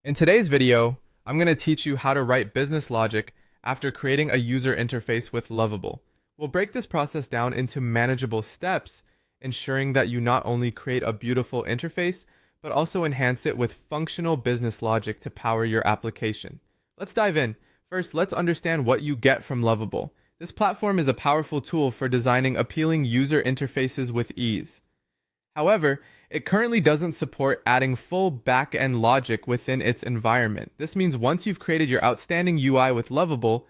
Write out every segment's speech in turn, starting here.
In today's video, I'm going to teach you how to write business logic after creating a user interface with Lovable. We'll break this process down into manageable steps, ensuring that you not only create a beautiful interface, but also enhance it with functional business logic to power your application. Let's dive in. First, let's understand what you get from Lovable. This platform is a powerful tool for designing appealing user interfaces with ease. However, it currently doesn't support adding full back-end logic within its environment. This means once you've created your outstanding UI with Lovable,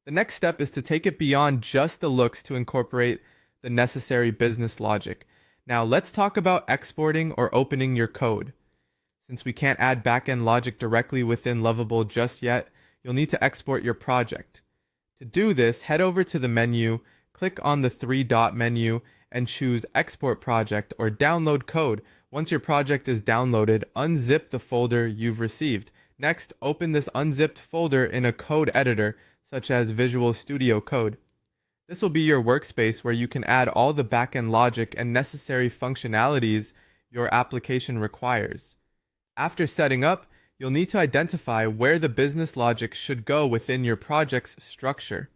the next step is to take it beyond just the looks to incorporate the necessary business logic. Now, let's talk about exporting or opening your code. Since we can't add back-end logic directly within Lovable just yet, you'll need to export your project. To do this, head over to the menu, click on the three-dot menu, and choose Export Project or Download Code. Once your project is downloaded, unzip the folder you've received. Next, open this unzipped folder in a code editor, such as Visual Studio Code. This will be your workspace where you can add all the backend logic and necessary functionalities your application requires. After setting up, you'll need to identify where the business logic should go within your project's structure.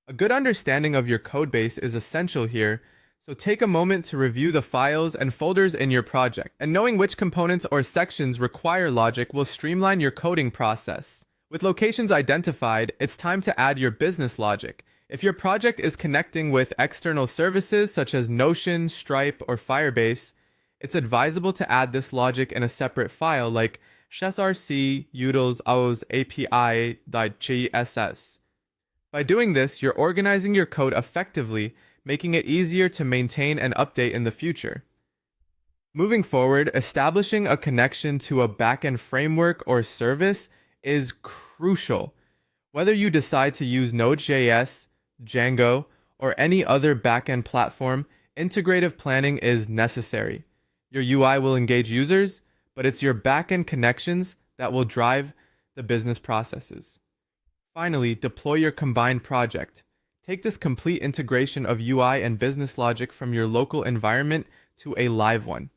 A good understanding of your codebase is essential here, so take a moment to review the files and folders in your project, and knowing which components or sections require logic will streamline your coding process. With locations identified, it's time to add your business logic. If your project is connecting with external services such as Notion, Stripe, or Firebase, it's advisable to add this logic in a separate file like src utils aus api.css. By doing this, you're organizing your code effectively, making it easier to maintain and update in the future. Moving forward, establishing a connection to a backend framework or service is crucial. Whether you decide to use Node.js, Django, or any other backend platform, integrative planning is necessary. Your UI will engage users, but it's your backend connections that will drive the business processes. Finally, deploy your combined project. Take this complete integration of UI and business logic from your local environment to a live one.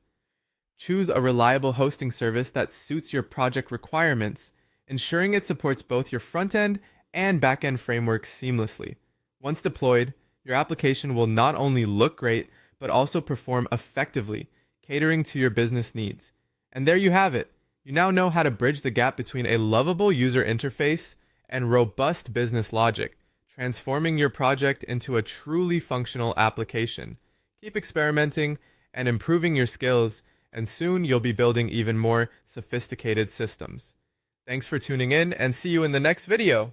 Choose a reliable hosting service that suits your project requirements, ensuring it supports both your front-end and back-end frameworks seamlessly. Once deployed, your application will not only look great, but also perform effectively, catering to your business needs. And there you have it. You now know how to bridge the gap between a lovable user interface and robust business logic, transforming your project into a truly functional application. Keep experimenting and improving your skills, and soon you'll be building even more sophisticated systems. Thanks for tuning in, and see you in the next video.